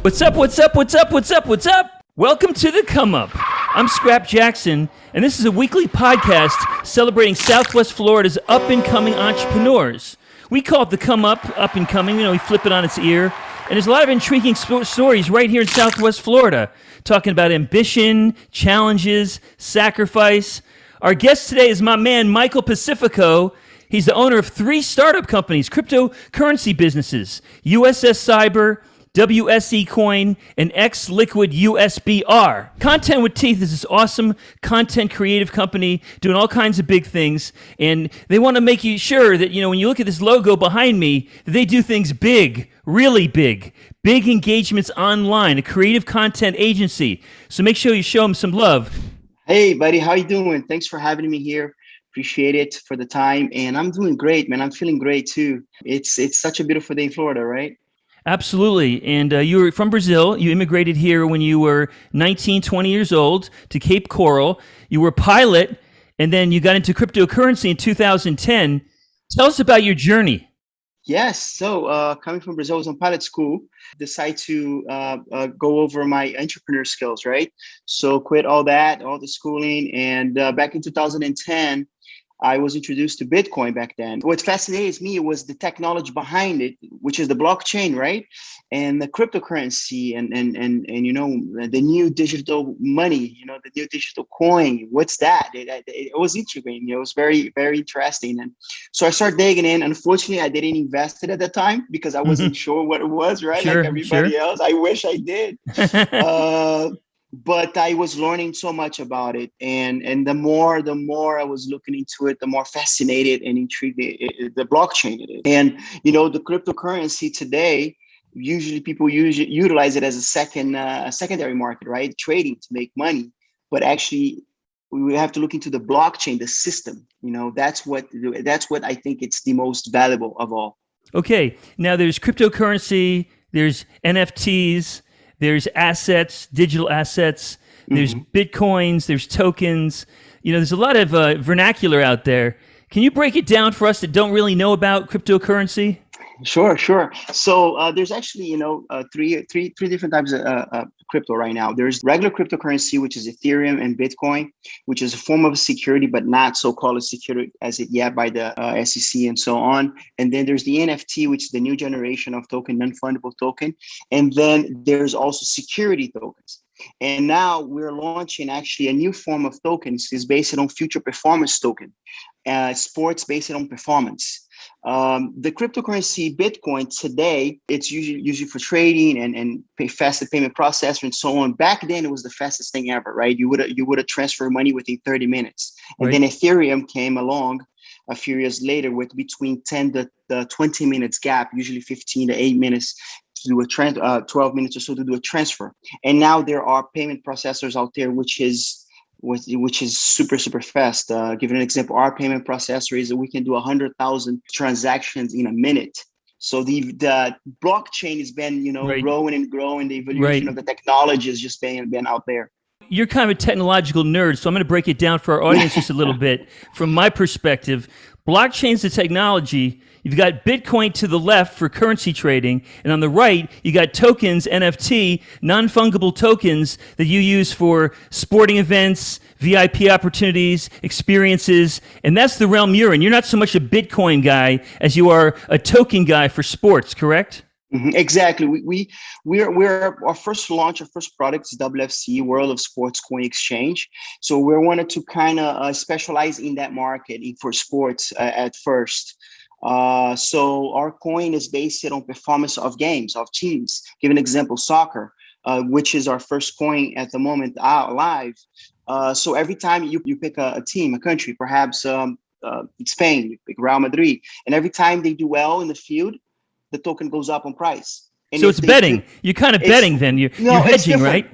What's up, what's up, what's up, what's up, what's up? Welcome to The Come Up. I'm Scrappy Jackson, and this is a weekly podcast celebrating Southwest Florida's up-and-coming entrepreneurs. We call it The Come Up and Coming. We flip it on its ear. And there's a lot of intriguing stories right here in Southwest Florida, talking about ambition, challenges, sacrifice. Our guest today is my man, Michel Pacifico. He's the owner of 3 startup companies, cryptocurrency businesses, U.S.A.Cyber, W.S.E.Coin, and X-Liquid USBR. Content with Teeth is this awesome content creative company doing all kinds of big things, and they want to make you sure that, when you look at this logo behind me, that they do things big, really big engagements online, a creative content agency. So make sure you show them some love. Hey, buddy, how you doing? Thanks for having me here. Appreciate it for the time, and I'm doing great, man. I'm feeling great too. It's such a beautiful day in Florida, right? Absolutely. And you were from Brazil. You immigrated here when you were 19, 20 years old to Cape Coral. You were a pilot, and then you got into cryptocurrency in 2010. Tell us about your journey. Yes. So coming from Brazil, I was in pilot school, decided to go over my entrepreneur skills, right? So quit all the schooling. And back in 2010, I was introduced to Bitcoin back then. What fascinates me was the technology behind it, which is the blockchain, right? And the cryptocurrency and the new digital money, the new digital coin. What's that? It was intriguing. It was very, very interesting. And so I started digging in. Unfortunately, I didn't invest it at the time because I wasn't sure what it was, right? Sure, like everybody else. I wish I did. But I was learning so much about it, and the more I was looking into it, the more fascinated and intrigued the blockchain it is. And the cryptocurrency today, usually people utilize it as a secondary market, right? Trading to make money, but actually we have to look into the blockchain, the system. That's what I think it's the most valuable of all. Okay, now there's cryptocurrency, there's NFTs. There's assets, digital assets, there's Bitcoins, there's tokens. There's a lot of vernacular out there. Can you break it down for us that don't really know about cryptocurrency? Sure. So there's actually, three different types of crypto right now. There's regular cryptocurrency, which is Ethereum and Bitcoin, which is a form of security, but not so-called security as it yet by the SEC and so on. And then there's the NFT, which is the new generation of token, non-fungible token. And then there's also security tokens. And now we're launching actually a new form of tokens. Is based on future performance token, sports based on performance. The cryptocurrency Bitcoin today, it's usually for trading and fastest payment processor and so on. Back then, it was the fastest thing ever, right? You would have transferred money within 30 minutes. And then Ethereum came along a few years later with between 10 to 20 minutes gap, usually 15 to 8 minutes to do a 12 minutes or so to do a transfer. And now there are payment processors out there, which is super, super fast. Give an example, our payment processor is that we can do 100,000 transactions in a minute. So the blockchain has been, growing and growing. The evolution of the technology has just been out there. You're kind of a technological nerd, so I'm going to break it down for our audience just a little bit. From my perspective, blockchain's the technology. You've got Bitcoin to the left for currency trading, and on the right, you got tokens, NFT, non-fungible tokens that you use for sporting events, VIP opportunities, experiences, and that's the realm you're in. You're not so much a Bitcoin guy as you are a token guy for sports, correct? Exactly. We're our first launch, our first product is WFC, World of Sports Coin Exchange. So we wanted to kind of specialize in that market for sports at first. So our coin is based on performance of games, of teams. Give an example, soccer, which is our first coin at the moment live. So every time you pick a team, a country, perhaps Spain, you pick Real Madrid, and every time they do well in the field, the token goes up on price. And so it's betting. You're kind of betting then. You're hedging, right?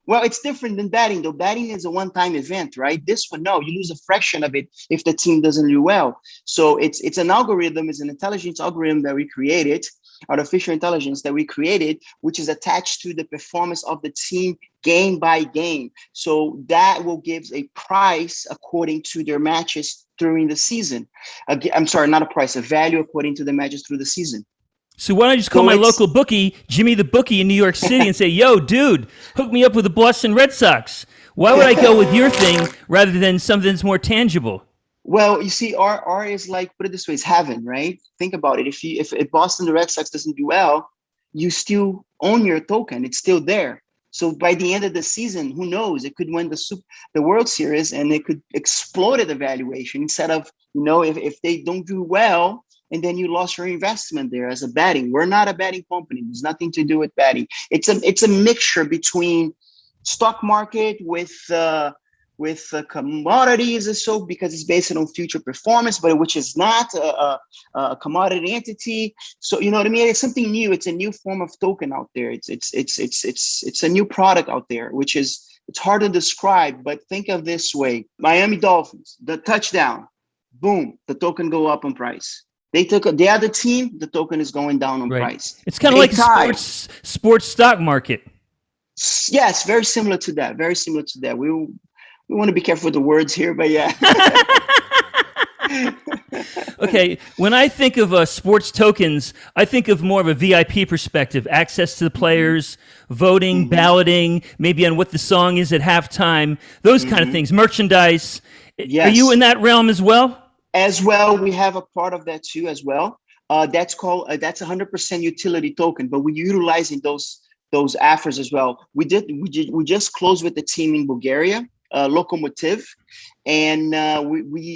Well, it's different than betting, though. Betting is a one-time event, right? This one, no, you lose a fraction of it if the team doesn't do well. So it's an algorithm, it's an intelligence algorithm that we created, artificial intelligence that we created, which is attached to the performance of the team game by game. So that will give a price according to their matches during the season. I'm sorry, not a price, a value according to the matches through the season. So why don't I just call So my it's local bookie, Jimmy the Bookie in New York City, and say, yo, dude, hook me up with the Boston Red Sox. Why would I go with your thing rather than something that's more tangible? well, you see, R is like, put it this way, it's heaven, right? Think about it. If Boston the Red Sox doesn't do well, you still own your token. It's still there. So by the end of the season, who knows? It could win the World Series, and it could explode the valuation instead of, if they don't do well, and then you lost your investment there as a betting. We're not a betting company. There's nothing to do with betting. It's a mixture between stock market with commodities, or so, because it's based on future performance, but which is not a commodity entity. So you know what I mean? It's something new. It's a new form of token out there. It's a new product out there, which is, it's hard to describe. But think of this way: Miami Dolphins, the touchdown, boom, the token go up in price. They took the other team, the token is going down on Right. price. It's kind of They like a tied. sports stock market. Yes, very similar to that. Very similar to that. We want to be careful with the words here, but yeah. Okay, when I think of sports tokens, I think of more of a VIP perspective, access to the players, voting, balloting, maybe on what the song is at halftime, those kind of things, merchandise. Are you Yes. in that realm as well? As well, we have a part of that too as well. That's 100% utility token, but we're utilizing those offers as well. We just closed with the team in Bulgaria, Lokomotiv, and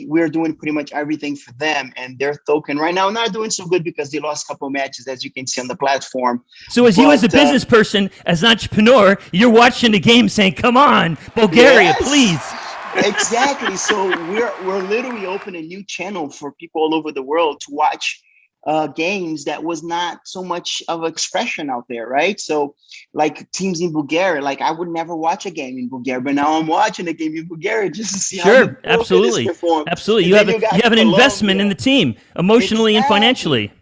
we're doing pretty much everything for them. And their token right now not doing so good because they lost a couple of matches, as you can see on the platform. So as you as a business person, as an entrepreneur, you're watching the game saying, come on, Bulgaria, please. Yes. Exactly. So we're literally opening a new channel for people all over the world to watch games that was not so much of expression out there, right? So like teams in Bulgaria, like I would never watch a game in Bulgaria, but now I'm watching a game in Bulgaria just to see how the Sure, token is absolutely. performed. Absolutely. And then you You got have an investment in Colombia. the team, emotionally and Exactly. financially.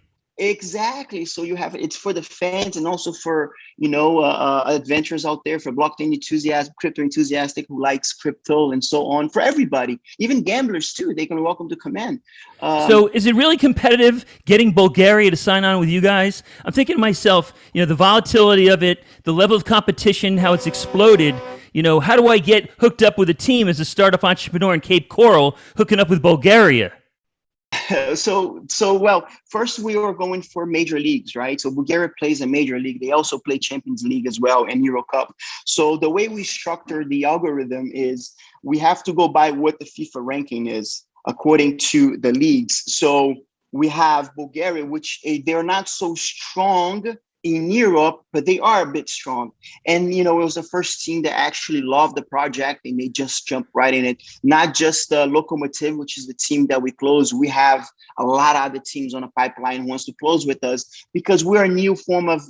Exactly. So you have, it's for the fans and also for adventures out there, for blockchain enthusiasts, crypto enthusiastic who likes crypto and so on. For everybody, even gamblers too, they can welcome to come in. So is it really competitive getting Bulgaria to sign on with you guys? I'm thinking to myself, the volatility of it, the level of competition, how it's exploded. How do I get hooked up with a team as a startup entrepreneur in Cape Coral, hooking up with Bulgaria? Well, first we were going for major leagues, right? So Bulgaria plays a major league. They also play Champions League as well and Euro Cup. So the way we structure the algorithm is we have to go by what the FIFA ranking is according to the leagues. So we have Bulgaria, which they're not so strong in Europe, but they are a bit strong. And, it was the first team that actually loved the project and they just jumped right in it. Not just the Lokomotiv, which is the team that we closed. We have a lot of other teams on a pipeline who wants to close with us because we're a new form of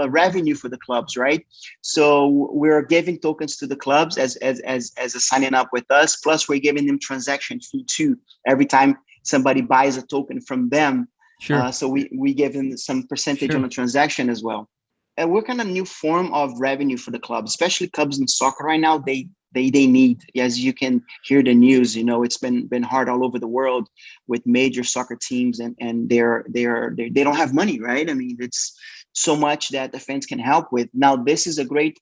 revenue for the clubs, right? So we're giving tokens to the clubs as a signing up with us. Plus, we're giving them transaction fee too every time somebody buys a token from them. Sure. So we give them some percentage on Sure. the transaction as well. And we're kind of new form of revenue for the club, especially clubs in soccer right now. They need, as you can hear the news, it's been hard all over the world with major soccer teams, and they don't have money, right? I mean, it's so much that the fans can help with. Now, this is a great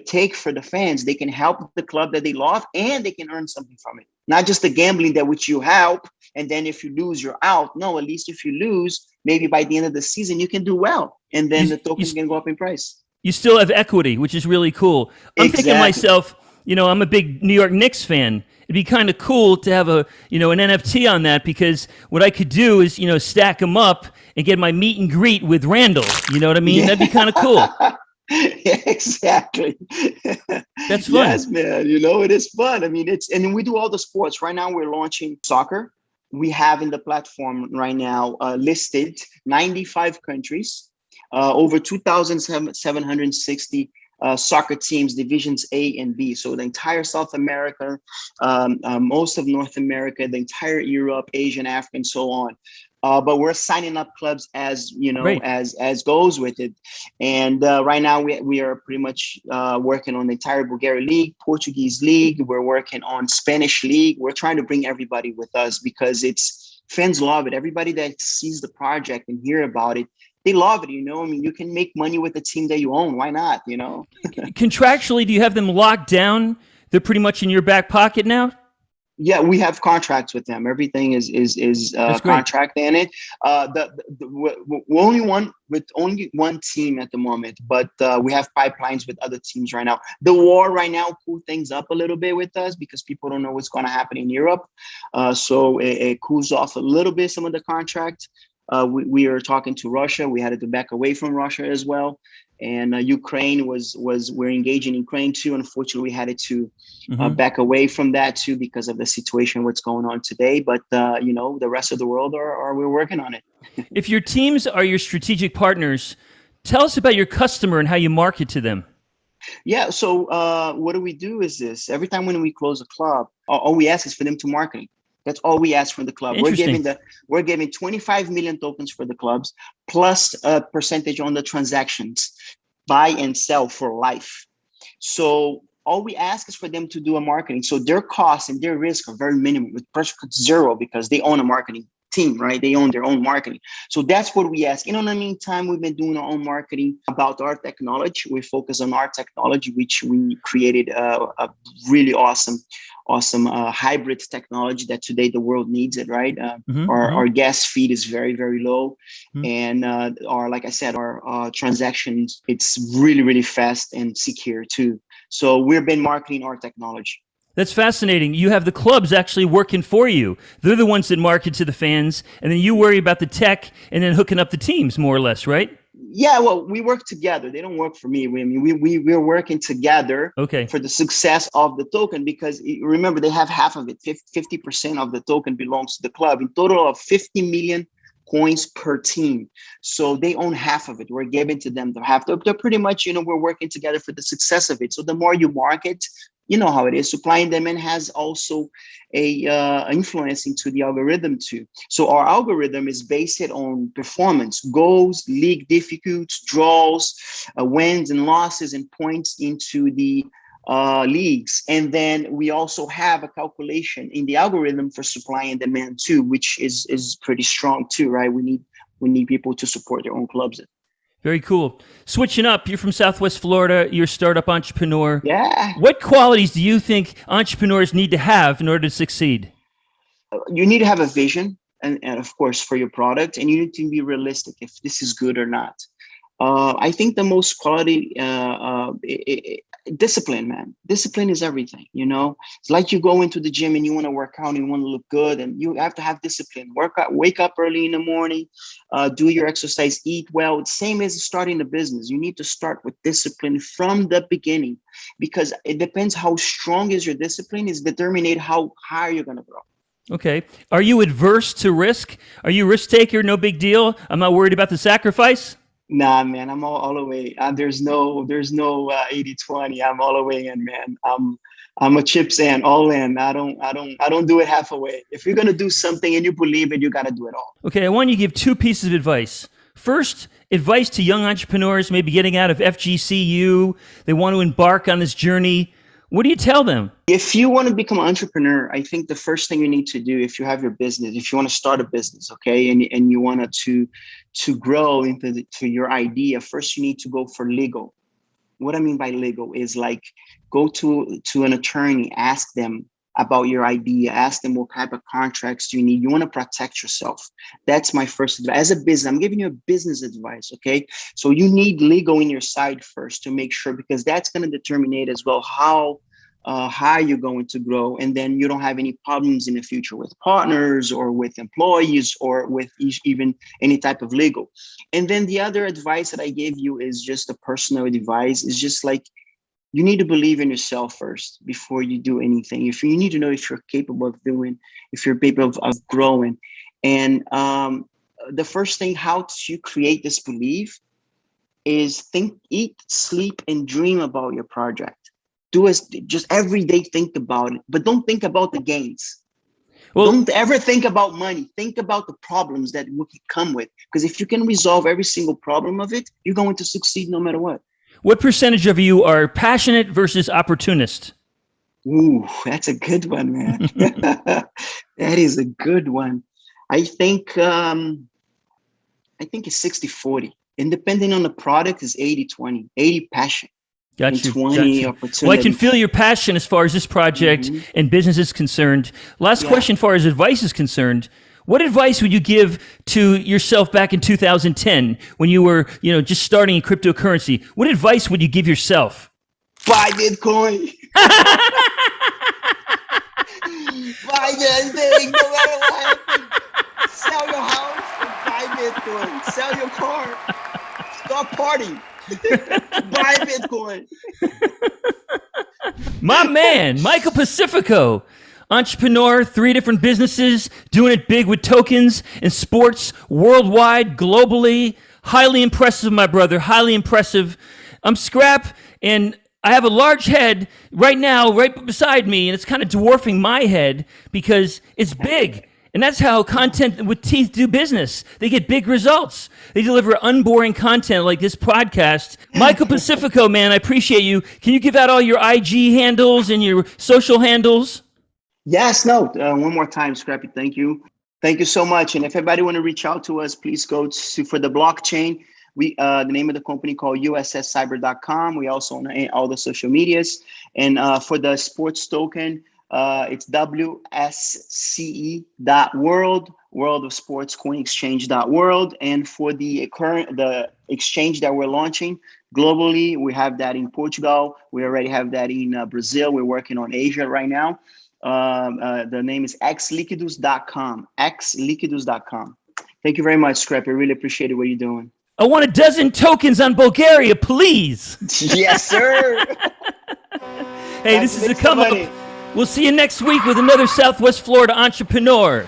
take for the fans. They can help the club that they love, and they can earn something from it. Not just the gambling that which you help, and then if you lose, you're out. No, at least if you lose, maybe by the end of the season, you can do well, and then the token can go up in price. You still have equity, which is really cool. I'm thinking to Exactly. myself, I'm a big New York Knicks fan. It'd be kind of cool to have an NFT on that, because what I could do is, stack them up and get my meet and greet with Randall. You know what I mean? Yeah. That'd be kind of cool. Yeah, exactly. That's fun. Yes, man. It is fun. I mean, and we do all the sports. Right now, we're launching soccer. We have in the platform right now listed 95 countries, over 2,760 soccer teams, divisions A and B. So the entire South America, most of North America, the entire Europe, Asia, and Africa, and so on. But we're signing up clubs as Great. as goes with it. And right now we are pretty much working on the entire Bulgarian league, Portuguese league. We're working on Spanish league. We're trying to bring everybody with us because fans love it. Everybody that sees the project and hear about it, they love it. I mean, you can make money with the team that you own. Why not? Contractually, do you have them locked down? They're pretty much in your back pocket now? Yeah, we have contracts with them. Everything is That's great. contract in it. We're only one team at the moment, but we have pipelines with other teams right now. The war right now cooled things up a little bit with us because people don't know what's going to happen in Europe. So it cools off a little bit some of the contract. We are talking to Russia. We had to back away from Russia as well. And Ukraine we're engaged in Ukraine too. Unfortunately, we had to back away from that too because of the situation, what's going on today. But the rest of the world we're working on it. If your teams are your strategic partners, tell us about your customer and how you market to them. Yeah. So what do we do is this: every time when we close a club, all we ask is for them to market. That's all we ask from the club. We're giving 25 million tokens for the clubs, plus a percentage on the transactions, buy and sell for life. So all we ask is for them to do a marketing. So their costs and their risk are very minimal, with zero, because they own a marketing team, right? They own their own marketing. So that's what we ask. In the meantime, we've been doing our own marketing about our technology. We focus on our technology, which we created a really awesome hybrid technology that today the world needs it, right? Our gas feed is very, very low. And like I said, our transactions, it's really, really fast and secure too. So we've been marketing our technology. That's fascinating. You have the clubs actually working for you. They're the ones that market to the fans, and then you worry about the tech and then hooking up the teams, more or less, right? Yeah, well, we work together. They don't work for me. We're working together for the success of the token, because remember, they have half of it. 50% of the token belongs to the club. In total of 50 million coins per team. So they own half of it. We're giving to them the half. They're pretty much, we're working together for the success of it. So the more you market, you know how it is. Supply and demand has also a influence into the algorithm too. So our algorithm is based on performance, goals, league difficulties, draws, wins and losses, and points into the leagues. And then we also have a calculation in the algorithm for supply and demand too, which is pretty strong too, right? We need people to support their own clubs. Very cool. Switching up, you're from Southwest Florida, you're a startup entrepreneur. Yeah. What qualities do you think entrepreneurs need to have in order to succeed? You need to have a vision, and of course, for your product, and you need to be realistic if this is good or not. I think the most quality, discipline, man. Discipline is everything, It's like you go into the gym and you want to work out and you want to look good, and you have to have discipline. Wake up early in the morning, do your exercise, eat well. It's same as starting a business. You need to start with discipline from the beginning, because it depends how strong is your discipline is determinate how high you're going to grow. Okay. Are you adverse to risk? Are you a risk taker? No big deal. I'm not worried about the sacrifice. Nah, man, I'm all the way. There's no 80-20. I'm all the way in, man. I'm a chips in, all in. I don't do it half away. If you're gonna do something and you believe it, you gotta do it all. Okay, I want you to give two pieces of advice. First, advice to young entrepreneurs, maybe getting out of FGCU. They want to embark on this journey. What do you tell them? If you want to become an entrepreneur, I think the first thing you need to do, if you have your business, if you want to start a business, okay, and you want to grow into your idea, first you need to go for legal. What I mean by legal is like go to an attorney, ask them about your idea, ask them what type of contracts you need. You want to protect yourself. That's my first advice. As a business, I'm giving you a business advice, okay? So you need legal in your side first to make sure, because that's going to determine as well how high you're going to grow, and then you don't have any problems in the future with partners or with employees or with even any type of legal. And then the other advice that I gave you is just a personal advice. Is just like, you need to believe in yourself first before you do anything. If you need to know if you're capable of doing, if you're capable of growing. And the first thing, how to create this belief is think, eat, sleep, and dream about your project. Just every day think about it, but don't think about the gains. Well, don't ever think about money. Think about the problems that will come with. Because if you can resolve every single problem of it, you're going to succeed no matter what. What percentage of you are passionate versus opportunist? Ooh, that's a good one, man. That is a good one. I think I think it's 60-40. And depending on the product is 80-20, 80 passion. Got and you. 20 opportunity. Well, I can feel your passion as far as this project and business is concerned. Last question, as far as advice is concerned. What advice would you give to yourself back in 2010 when you were, just starting in cryptocurrency? What advice would you give yourself? Buy Bitcoin. Buy that thing, no matter what happens. Sell your house and buy Bitcoin. Sell your car. Start partying. Buy Bitcoin. My man, Michel Pacifico, entrepreneur, 3 different businesses, doing it big with tokens and sports worldwide, globally. Highly impressive, my brother, highly impressive. I'm Scrap, and I have a large head right now, right beside me, and it's kind of dwarfing my head because it's big. And that's how content with teeth do business. They get big results. They deliver unboring content like this podcast. Michel Pacifico, man, I appreciate you. Can you give out all your IG handles and your social handles? Yes, no. One more time, Scrappy. Thank you. Thank you so much. And if anybody want to reach out to us, please go to, for the blockchain, the name of the company called U.S.A.Cyber.com. We also own all the social medias. And for the sports token, it's WSCE.world, World of Sports Coin Exchange.world. And for the exchange that we're launching globally, we have that in Portugal. We already have that in Brazil. We're working on Asia right now. The name is xliquidus.com. xliquidus.com. Thank you very much, Scrap. I really appreciate what you're doing. I want a dozen tokens on Bulgaria, please. Yes, sir. Hey, this is the come up. We'll see you next week with another Southwest Florida entrepreneur.